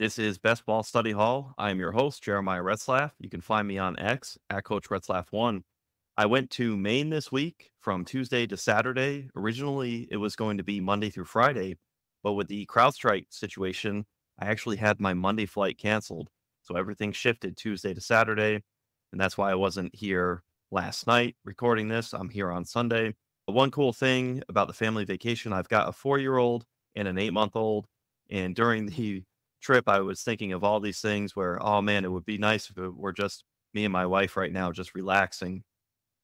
This is Best Ball Study Hall. I am your host, Jeremiah Retzlaff. You can find me on X at Coach Retzlaff1. I went to Maine this week from Tuesday to Saturday. Originally, it was going to be Monday through Friday, but with the CrowdStrike situation, I actually had my Monday flight canceled. So everything shifted Tuesday to Saturday, and that's why I wasn't here last night recording this. I'm here on Sunday. But one cool thing about the family vacation, I've got a 4-year-old and an 8-month-old, and during the trip, I was thinking of all these things where, oh man, it would be nice if it were just me and my wife right now, just relaxing.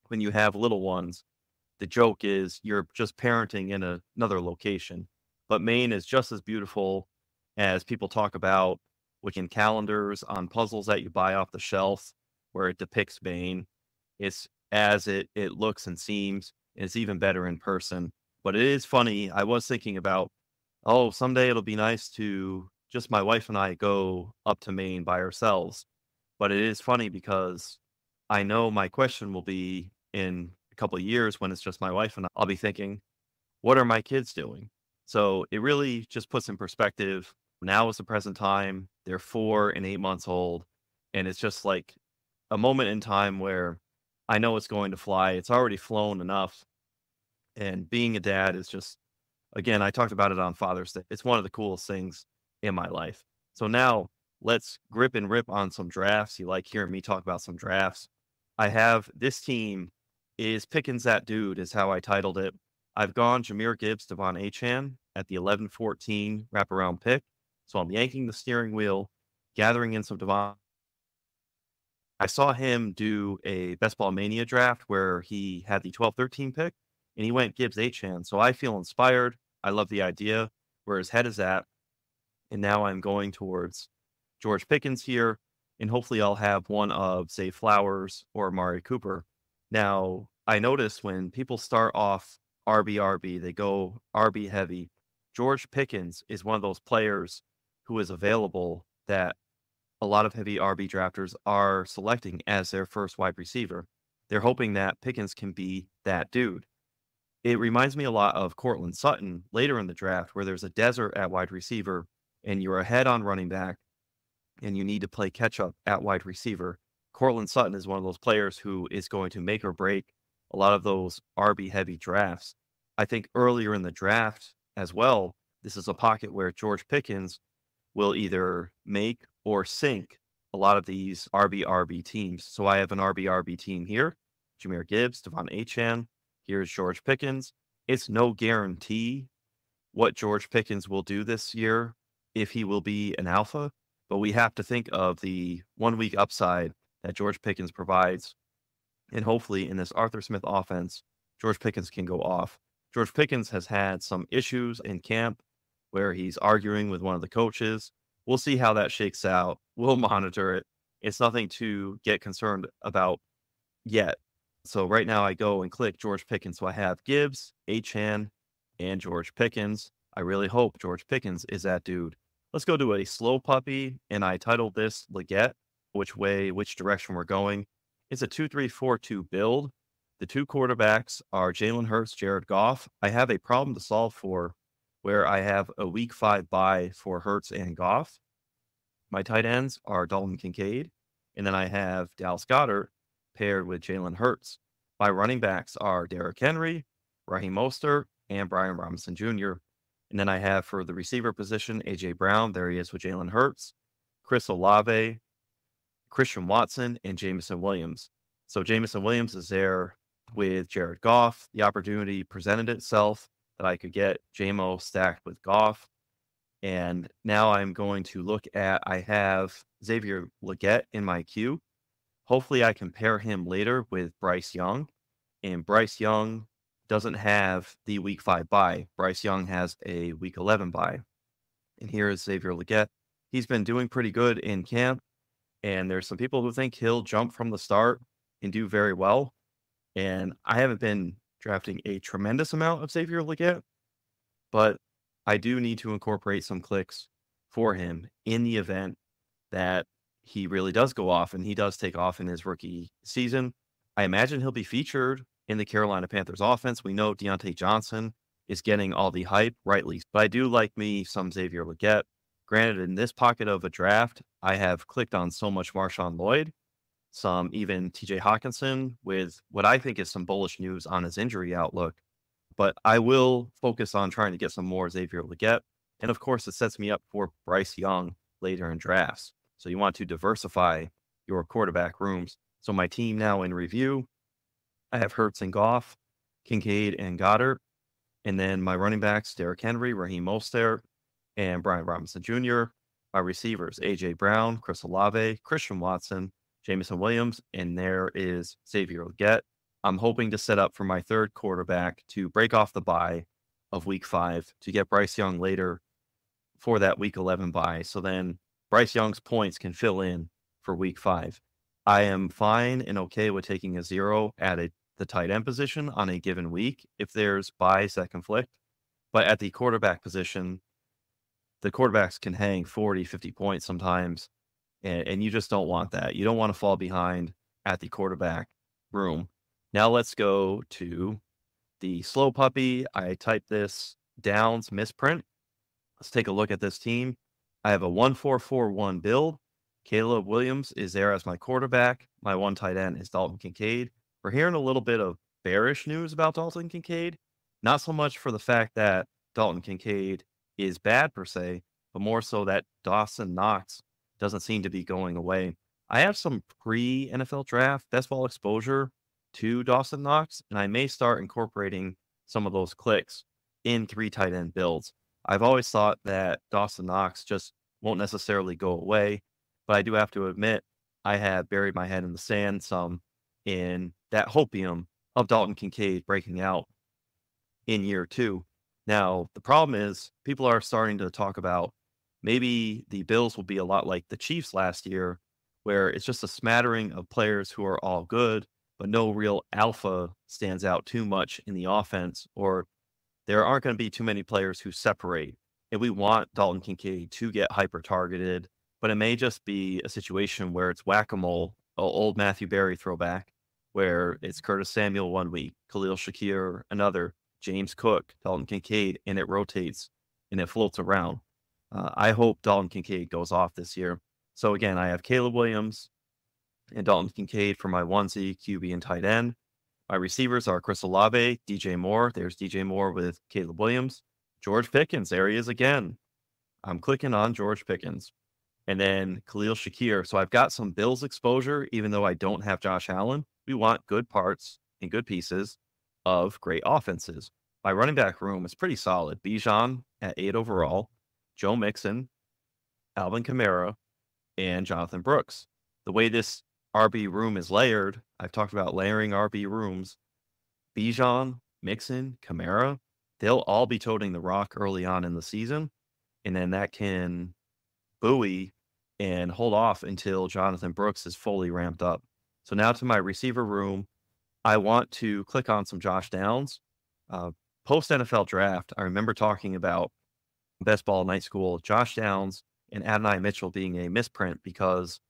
When you have little ones, the joke is you're just parenting in another location. But Maine is just as beautiful as people talk about, which in calendars, on puzzles that you buy off the shelf, where it depicts Maine. It's as it looks and seems. It's even better in person. But it is funny. I was thinking about, oh, someday it'll be nice to just my wife and I go up to Maine by ourselves. But it is funny because I know my question will be in a couple of years when it's just my wife and I'll be thinking, what are my kids doing? So it really just puts in perspective. Now is the present time. They're 4 and 8 months old. And it's just like a moment in time where I know it's going to fly. It's already flown enough. And being a dad is just, again, I talked about it on Father's Day. It's one of the coolest things in my life. So now let's grip and rip on some drafts. You like hearing me talk about some drafts. I have this team is Pickens that dude is how I titled it. I've gone Jahmyr Gibbs, Devon Achane at the 11-14 wraparound pick. So I'm yanking the steering wheel, gathering in some Devon. I saw him do a Best Ball Mania draft where he had the 12-13 pick and he went Gibbs Achane. So I feel inspired. I love the idea where his head is at. And now I'm going towards George Pickens here, and hopefully I'll have one of, say, Flowers or Amari Cooper. Now, I notice when people start off RB, they go RB heavy. George Pickens is one of those players who is available that a lot of heavy RB drafters are selecting as their first wide receiver. They're hoping that Pickens can be that dude. It reminds me a lot of Courtland Sutton later in the draft, where there's a desert at wide receiver and you're ahead on running back, and you need to play catch up at wide receiver. Courtland Sutton is one of those players who is going to make or break a lot of those RB heavy drafts. I think earlier in the draft as well, this is a pocket where George Pickens will either make or sink a lot of these RB teams. So I have an RB team here, Jahmyr Gibbs, Devon Achane. Here's George Pickens. It's no guarantee what George Pickens will do this year, if he will be an alpha, but we have to think of the 1 week upside that George Pickens provides. And hopefully in this Arthur Smith offense, George Pickens can go off. George Pickens has had some issues in camp where he's arguing with one of the coaches. We'll see how that shakes out. We'll monitor it. It's nothing to get concerned about yet. So right now I go and click George Pickens. So I have Gibbs, Achane, and George Pickens. I really hope George Pickens is that dude. Let's go to a slow puppy, and I titled this Leggette, which direction we're going. It's a 2-3-4-2 build. The two quarterbacks are Jalen Hurts, Jared Goff. I have a problem to solve for where I have a week 5 bye for Hurts and Goff. My tight ends are Dalton Kincaid, and then I have Dallas Goedert paired with Jalen Hurts. My running backs are Derrick Henry, Raheem Mostert, and Brian Robinson Jr. And then I have for the receiver position, A.J. Brown. There he is with Jalen Hurts, Chris Olave, Christian Watson, and Jameson Williams. So Jameson Williams is there with Jared Goff. The opportunity presented itself that I could get JMO stacked with Goff. And now I'm going to look at, I have Xavier Leggette in my queue. Hopefully I can pair him later with Bryce Young. And Bryce Young doesn't have the week 5 bye. Bryce Young has a week 11 bye. And here is Xavier Leggette. He's been doing pretty good in camp. And there's some people who think he'll jump from the start and do very well. And I haven't been drafting a tremendous amount of Xavier Leggette, but I do need to incorporate some clicks for him in the event that he really does go off, and he does take off in his rookie season. I imagine he'll be featured in the Carolina Panthers offense. We know Deontay Johnson is getting all the hype, rightly, but I do like me some Xavier Leggette. Granted, in this pocket of a draft, I have clicked on so much Marshawn Lloyd, some even TJ Hawkinson, with what I think is some bullish news on his injury outlook. But I will focus on trying to get some more Xavier Leggette. And of course, it sets me up for Bryce Young later in drafts. So you want to diversify your quarterback rooms. So my team now in review, I have Hurts and Goff, Kincaid and Goddard. And then my running backs, Derrick Henry, Raheem Mostert, and Brian Robinson Jr. My receivers, A.J. Brown, Chris Olave, Christian Watson, Jameson Williams, and there is Xavier Leggette. I'm hoping to set up for my third quarterback to break off the bye of week 5 to get Bryce Young later for that week 11 bye. So then Bryce Young's points can fill in for week 5. I am fine and okay with taking a 0 at the tight end position on a given week if there's buys that conflict. But at the quarterback position, the quarterbacks can hang 40, 50 points sometimes, and you just don't want that. You don't want to fall behind at the quarterback room. Now let's go to the slow puppy. I typed this Downs misprint. Let's take a look at this team. I have a 1-4-4-1 build. Caleb Williams is there as my quarterback. My one tight end is Dalton Kincaid. We're hearing a little bit of bearish news about Dalton Kincaid. Not so much for the fact that Dalton Kincaid is bad per se, but more so that Dawson Knox doesn't seem to be going away. I have some pre-NFL draft best ball exposure to Dawson Knox, and I may start incorporating some of those clicks in 3 tight end builds. I've always thought that Dawson Knox just won't necessarily go away, but I do have to admit I have buried my head in the sand some in that hopium of Dalton Kincaid breaking out in year 2. Now, the problem is people are starting to talk about maybe the Bills will be a lot like the Chiefs last year, where it's just a smattering of players who are all good, but no real alpha stands out too much in the offense, or there aren't going to be too many players who separate. And we want Dalton Kincaid to get hyper targeted, but it may just be a situation where it's whack-a-mole, old Matthew Berry throwback, where it's Curtis Samuel one week, Khalil Shakir another, James Cook, Dalton Kincaid, and it rotates and it floats around. I hope Dalton Kincaid goes off this year. So again, I have Caleb Williams and Dalton Kincaid for my onesie, QB, and tight end. My receivers are Chris Olave, DJ Moore. There's DJ Moore with Caleb Williams. George Pickens, there he is again. I'm clicking on George Pickens. And then Khalil Shakir. So I've got some Bills exposure, even though I don't have Josh Allen. We want good parts and good pieces of great offenses. My running back room is pretty solid. Bijan at 8 overall, Joe Mixon, Alvin Kamara, and Jonathan Brooks. The way this RB room is layered, I've talked about layering RB rooms. Bijan, Mixon, Kamara, they'll all be toting the rock early on in the season, and then that can buoy and hold off until Jonathan Brooks is fully ramped up. So now to my receiver room, I want to click on some Josh Downs. Post NFL draft, I remember talking about best ball night school, Josh Downs and Adonai Mitchell being a misprint because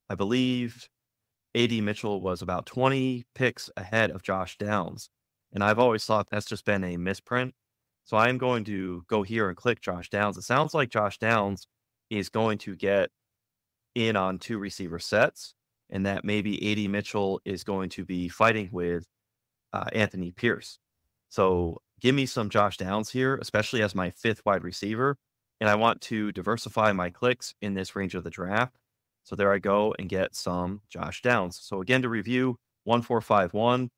I believe A.D. Mitchell was about 20 picks ahead of Josh Downs. And I've always thought that's just been a misprint. So I'm going to go here and click Josh Downs. It sounds like Josh Downs is going to get in on 2 receiver sets, and that maybe A.D. Mitchell is going to be fighting with Anthony Pierce. So give me some Josh Downs here, especially as my 5th wide receiver. And I want to diversify my clicks in this range of the draft. So there I go and get some Josh Downs. So again, to review, 1-4-5-1.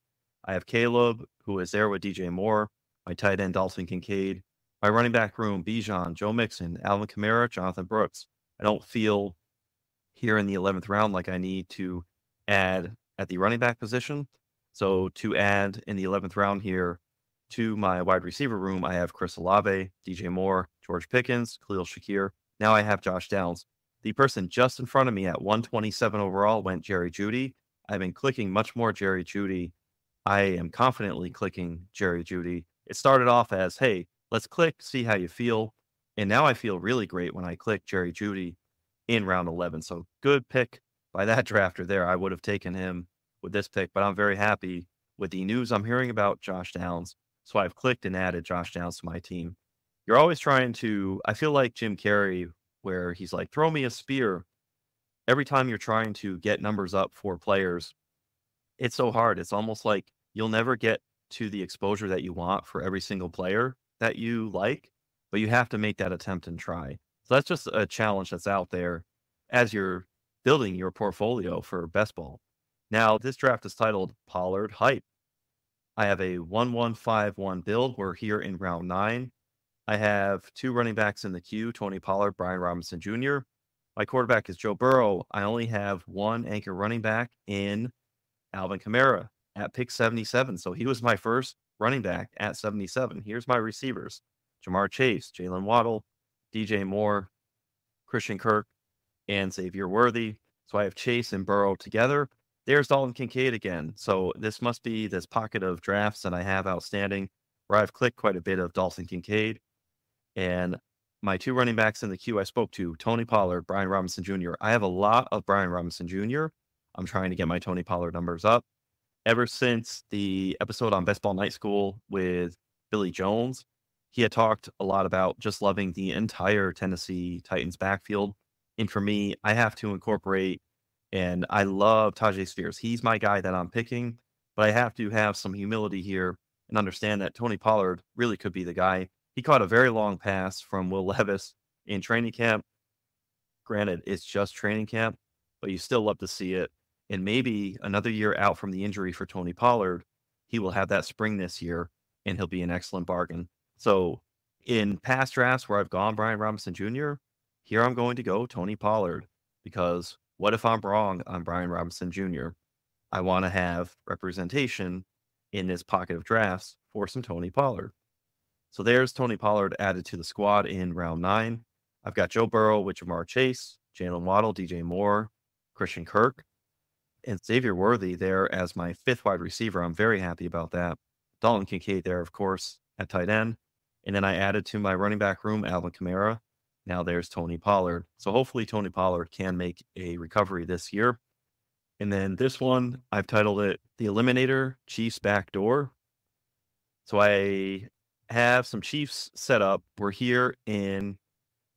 I have Caleb, who is there with DJ Moore. My tight end, Dalton Kincaid. My running back room, Bijan, Joe Mixon, Alvin Kamara, Jonathan Brooks. I don't feel here in the 11th round like I need to add at the running back position. So to add in the 11th round here to my wide receiver room, I have Chris Olave, DJ Moore, George Pickens, Khalil Shakir. Now I have Josh Downs. The person just in front of me at 127 overall went Jerry Jeudy. I've been clicking much more Jerry Jeudy. I am confidently clicking Jerry Jeudy. It started off as, hey, let's click, see how you feel. And now I feel really great when I click Jerry Jeudy in round 11. So good pick by that drafter there. I would have taken him with this pick, but I'm very happy with the news I'm hearing about Josh Downs. So I've clicked and added Josh Downs to my team. You're always trying to, I feel like Jim Carrey where he's like, throw me a spear. Every time you're trying to get numbers up for players, it's so hard. It's almost like you'll never get to the exposure that you want for every single player that you like, but you have to make that attempt and try. So that's just a challenge that's out there as you're building your portfolio for best ball. Now, this draft is titled Pollard Hype. I have a 1-1-5-1 build. We're here in round 9. I have 2 running backs in the queue, Tony Pollard, Brian Robinson Jr. My quarterback is Joe Burrow. I only have 1 anchor running back in Alvin Kamara at pick 77. So he was my first running back at 77. Here's my receivers: Ja'Marr Chase, Jalen Waddle, DJ Moore, Christian Kirk, and Xavier Worthy. So I have Chase and Burrow together. There's Dalton Kincaid again. So this must be this pocket of drafts that I have outstanding where I've clicked quite a bit of Dalton Kincaid. And my 2 running backs in the queue I spoke to, Tony Pollard, Brian Robinson Jr. I have a lot of Brian Robinson Jr. I'm trying to get my Tony Pollard numbers up. Ever since the episode on Best Ball Night School with Billy Jones, he had talked a lot about just loving the entire Tennessee Titans backfield. And for me, I have to incorporate, and I love Tajay Spears. He's my guy that I'm picking, but I have to have some humility here and understand that Tony Pollard really could be the guy. He caught a very long pass from Will Levis in training camp. Granted, it's just training camp, but you still love to see it. And maybe another year out from the injury for Tony Pollard, he will have that spring this year, and he'll be an excellent bargain. So in past drafts where I've gone Brian Robinson Jr., here I'm going to go Tony Pollard, because what if I'm wrong on Brian Robinson Jr.? I want to have representation in this pocket of drafts for some Tony Pollard. So there's Tony Pollard added to the squad in round 9. I've got Joe Burrow with Ja'Marr Chase, Jalen Waddle, DJ Moore, Christian Kirk, and Xavier Worthy there as my 5th wide receiver. I'm very happy about that. Dalton Kincaid there, of course, at tight end. And then I added to my running back room, Alvin Kamara. Now there's Tony Pollard. So hopefully Tony Pollard can make a recovery this year. And then this one, I've titled it The Eliminator Chiefs Backdoor. So I have some Chiefs set up. We're here in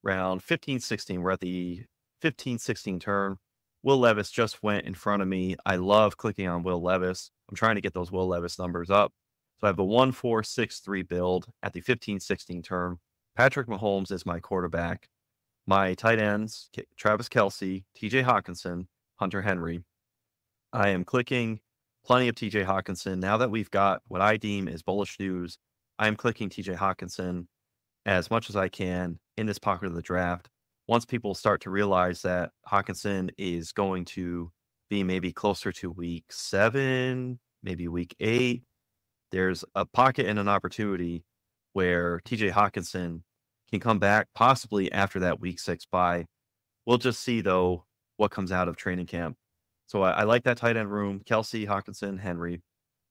round 15-16. We're at the 15-16 turn. Will Levis just went in front of me. I love clicking on Will Levis. I'm trying to get those Will Levis numbers up. So I have a 1-4-6-3 build at the 15-16 turn. Patrick Mahomes is my quarterback. My tight ends, Travis Kelce, TJ Hawkinson, Hunter Henry. I am clicking plenty of TJ Hawkinson. Now that we've got what I deem is bullish news, I am clicking TJ Hawkinson as much as I can in this pocket of the draft. Once people start to realize that Hawkinson is going to be maybe closer to week 7, maybe week 8, there's a pocket and an opportunity where TJ Hawkinson can come back possibly after that week 6 bye. We'll just see, though, what comes out of training camp. So I like that tight end room: Kelce, Hawkinson, Henry.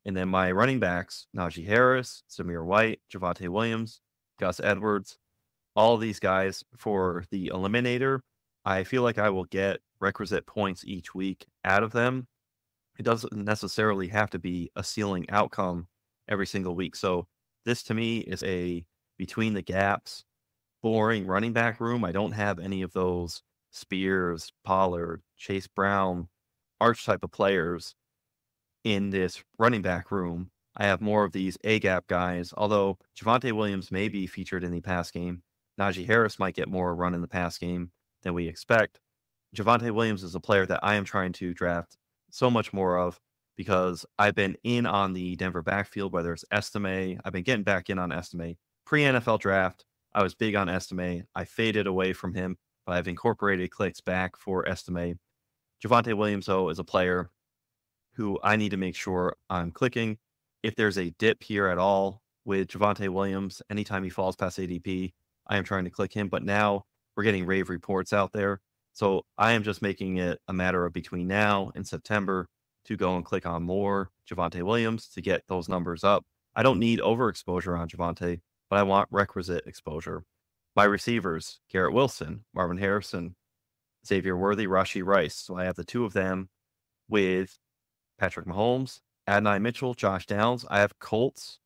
And then my running backs, Najee Harris, Zamir White, Javonte Williams, Gus Edwards, all of these guys for the Eliminator. I feel like I will get requisite points each week out of them. It doesn't necessarily have to be a ceiling outcome every single week. So this to me is a between the gaps, boring running back room. I don't have any of those Spears, Pollard, Chase Brown, archetype of players in this running back room. I have more of these A-gap guys, although Javonte Williams may be featured in the pass game. Najee Harris might get more run in the pass game than we expect. Javonte Williams is a player that I am trying to draft so much more of because I've been in on the Denver backfield, whether it's Estime. I've been getting back in on Estime. Pre-NFL draft, I was big on Estime. I faded away from him, but I've incorporated clicks back for Estime. Javonte Williams, though, is a player who I need to make sure I'm clicking. If there's a dip here at all with Javonte Williams, anytime he falls past ADP, I am trying to click him. But now we're getting rave reports out there. So I am just making it a matter of between now and September to go and click on more Javonte Williams to get those numbers up. I don't need overexposure on Javonte, but I want requisite exposure. My receivers, Garrett Wilson, Marvin Harrison, Xavier Worthy, Rashee Rice. So I have the 2 of them with Patrick Mahomes, Adonai Mitchell, Josh Downs. I have Colts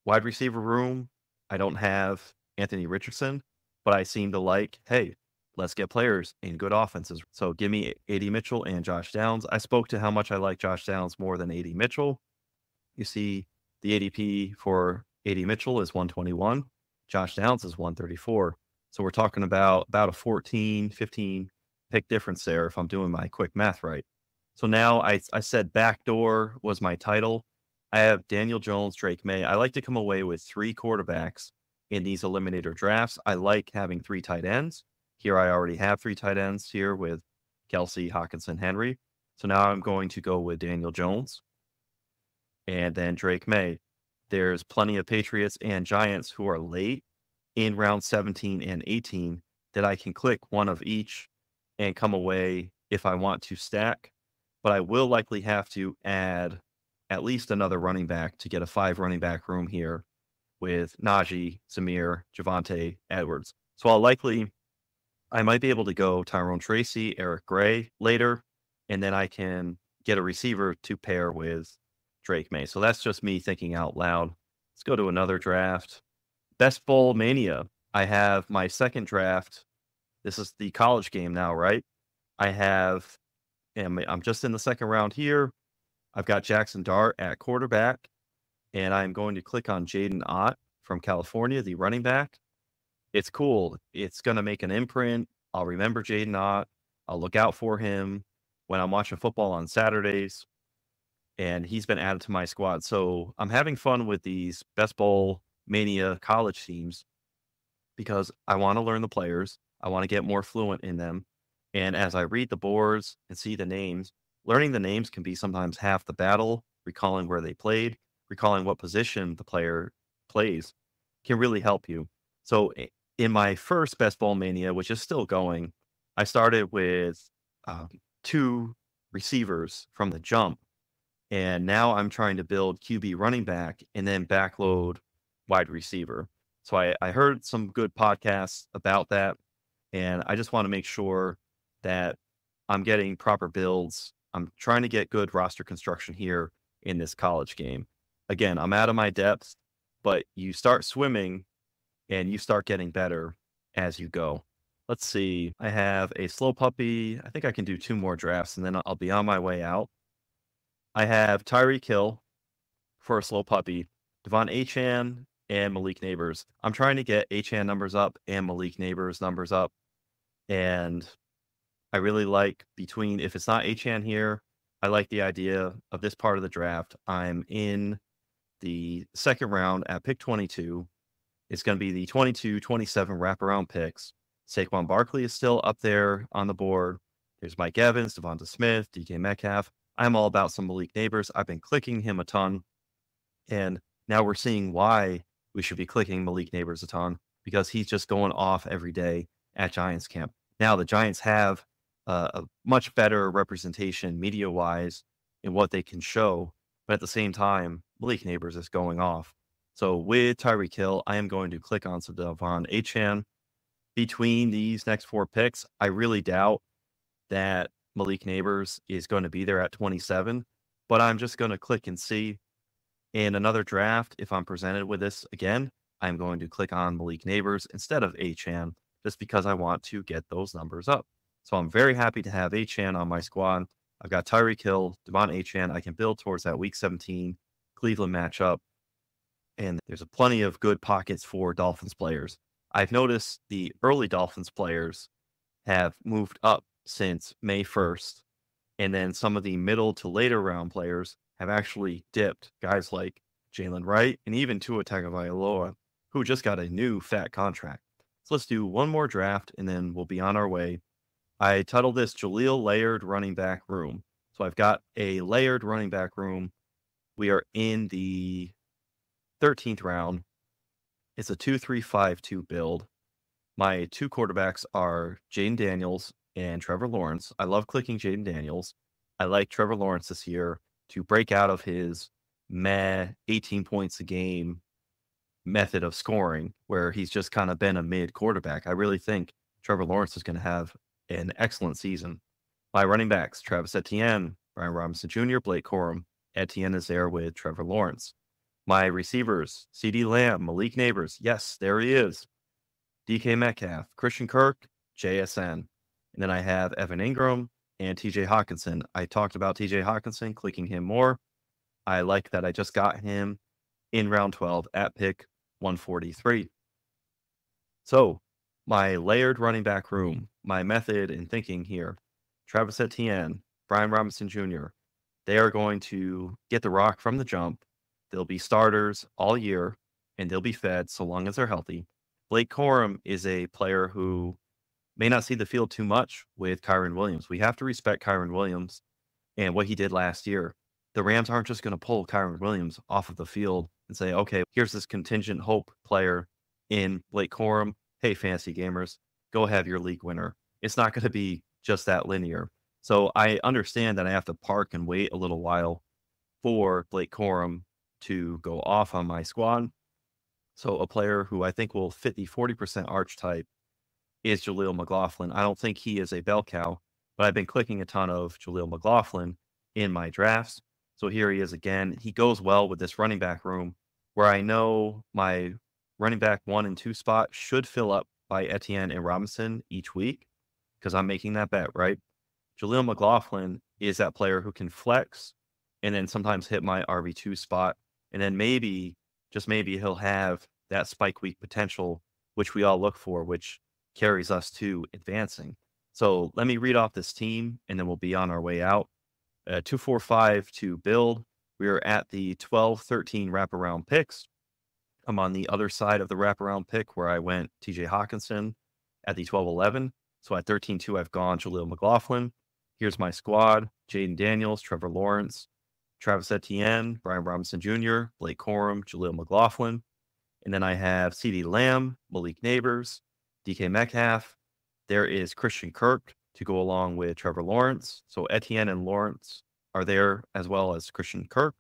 wide receiver room. I don't have Anthony Richardson, but I seem to like, hey, let's get players in good offenses. So give me A.D. Mitchell and Josh Downs. I spoke to how much I like Josh Downs more than A.D. Mitchell. You see the ADP for A.D. Mitchell is 121. Josh Downs is 134. So we're talking about a 14, 15 pick difference there if I'm doing my quick math right. So now I said Backdoor was my title. I have Daniel Jones, Drake May. I like to come away with 3 quarterbacks in these Eliminator drafts. I like having 3 tight ends. Here I already have 3 tight ends here with Kelsey, Hockenson, Henry. So now I'm going to go with Daniel Jones and then Drake May. There's plenty of Patriots and Giants who are late in round 17 and 18 that I can click one of each and come away if I want to stack. But I will likely have to add at least another running back to get a 5 running back room here with Najee, Samir, Javonte, Edwards. So I might be able to go Tyrone Tracy, Eric Gray later, and then I can get a receiver to pair with Drake May. So that's just me thinking out loud. Let's go to another draft. Best Bowl Mania. I have my second draft. This is the college game now, right? I'm just in the second round here. I've got Jackson Dart at quarterback, and I'm going to click on Jaden Ott from California, the running back. It's cool. It's going to make an imprint. I'll remember Jaden Ott. I'll look out for him when I'm watching football on Saturdays, and he's been added to my squad. So I'm having fun with these Best Bowl Mania college teams because I want to learn the players. I want to get more fluent in them. And as I read the boards and see the names, learning the names can be sometimes half the battle. Recalling where they played, recalling what position the player plays can really help you. So in my first Best Ball Mania, which is still going, I started with 2 receivers from the jump. And now I'm trying to build QB running back and then backload wide receiver. So I heard some good podcasts about that. And I just want to make sure that I'm getting proper builds. I'm trying to get good roster construction here in this college game. Again, I'm out of my depth, but you start swimming and you start getting better as you go. Let's see. I have a slow puppy. I think I can do 2 more drafts and then I'll be on my way out. I have Tyreek Hill for a slow puppy, Devon Achane, and Malik Neighbors. I'm trying to get Achane numbers up and Malik Neighbors numbers up. And I really like if it's not Achane here, I like the idea of this part of the draft. I'm in the second round at pick 22. It's going to be the 22-27 wraparound picks. Saquon Barkley is still up there on the board. There's Mike Evans, Devonta Smith, DK Metcalf. I'm all about some Malik Neighbors. I've been clicking him a ton. And now we're seeing why we should be clicking Malik Neighbors a ton, because he's just going off every day at Giants camp. Now the Giants have a much better representation media-wise in what they can show, but at the same time, Malik Neighbors is going off. So with Tyreek Hill, I am going to click on some Devon Achane. Between these next 4 picks, I really doubt that Malik Neighbors is going to be there at 27, but I'm just going to click and see. In another draft, if I'm presented with this again, I'm going to click on Malik Neighbors instead of Achane, just because I want to get those numbers up. So I'm very happy to have Achane on my squad. I've got Tyreek Hill, Devon Achane. I can build towards that Week 17 Cleveland matchup. And there's plenty of good pockets for Dolphins players. I've noticed the early Dolphins players have moved up since May 1st. And then some of the middle to later round players have actually dipped. Guys like Jalen Wright and even Tua Tagovailoa, who just got a new fat contract. So let's do one more draft and then we'll be on our way. I titled this Jaleel Layered Running Back Room. So I've got a layered running back room. We are in the 13th round. It's a 2-3-5-2 build. My 2 quarterbacks are Jaden Daniels and Trevor Lawrence. I love clicking Jaden Daniels. I like Trevor Lawrence this year to break out of his 18 points a game method of scoring, where he's just kind of been a mid quarterback. I really think Trevor Lawrence is going to have an excellent season. My running backs, Travis Etienne, Brian Robinson Jr., Blake Corum. Etienne is there with Trevor Lawrence. My receivers, CeeDee Lamb, Malik Neighbors. Yes, there he is. DK Metcalf, Christian Kirk, JSN. And then I have Evan Ingram and TJ Hawkinson. I talked about TJ Hawkinson, clicking him more. I like that I just got him in round 12 at pick 143. So my layered running back room, my method in thinking here, Travis Etienne, Brian Robinson Jr., they are going to get the rock from the jump. They'll be starters all year, and they'll be fed so long as they're healthy. Blake Corum is a player who may not see the field too much with Kyron Williams. We have to respect Kyron Williams and what he did last year. The Rams aren't just going to pull Kyron Williams off of the field and say, okay, here's this contingent hope player in Blake Corum. Hey, fantasy gamers, go have your league winner. It's not going to be just that linear. So I understand that I have to park and wait a little while for Blake Corum to go off on my squad. So a player who I think will fit the 40% archetype is Jaleel McLaughlin. I don't think he is a bell cow, but I've been clicking a ton of Jaleel McLaughlin in my drafts. So here he is again. He goes well with this running back room where I know my running back 1 and 2 spot should fill up by Etienne and Robinson each week because I'm making that bet, right? Jaleel McLaughlin is that player who can flex and then sometimes hit my RB2 spot. And then maybe, just maybe, he'll have that spike week potential, which we all look for, which carries us to advancing. So let me read off this team, and then we'll be on our way out. 245 to build. We are at the 12-13 wraparound picks. I'm on the other side of the wraparound pick where I went TJ Hawkinson at the 12-11. So at 13-2, I've gone Jaleel McLaughlin. Here's my squad: Jaden Daniels, Trevor Lawrence, Travis Etienne, Brian Robinson Jr., Blake Corum, Jaleel McLaughlin. And then I have CeeDee Lamb, Malik Neighbors, DK Metcalf. There is Christian Kirk to go along with Trevor Lawrence. So Etienne and Lawrence are there as well as Christian Kirk.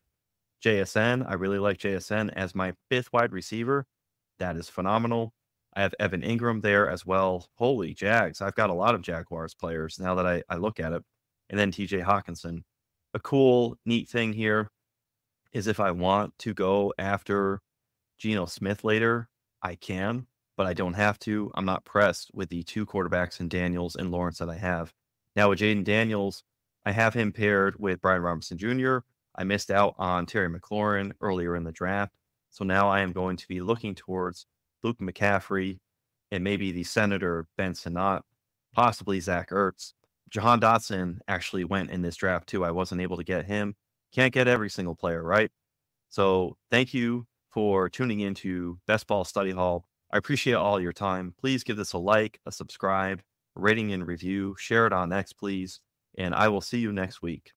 JSN, I really like JSN as my 5th wide receiver. That is phenomenal. I have Evan Ingram there as well. Holy Jags. I've got a lot of Jaguars players now that I look at it. And then TJ Hawkinson. A cool, neat thing here is if I want to go after Geno Smith later, I can, but I don't have to. I'm not pressed with the 2 quarterbacks in Daniels and Lawrence that I have. Now with Jaden Daniels, I have him paired with Brian Robinson Jr. I missed out on Terry McLaurin earlier in the draft. So now I am going to be looking towards Luke McCaffrey and maybe the Senator Ben Sinnott, possibly Zach Ertz. Jahan Dotson actually went in this draft too. I wasn't able to get him. Can't get every single player, right? So thank you for tuning into Best Ball Study Hall. I appreciate all your time. Please give this a like, a subscribe, a rating and review. Share it on X, please. And I will see you next week.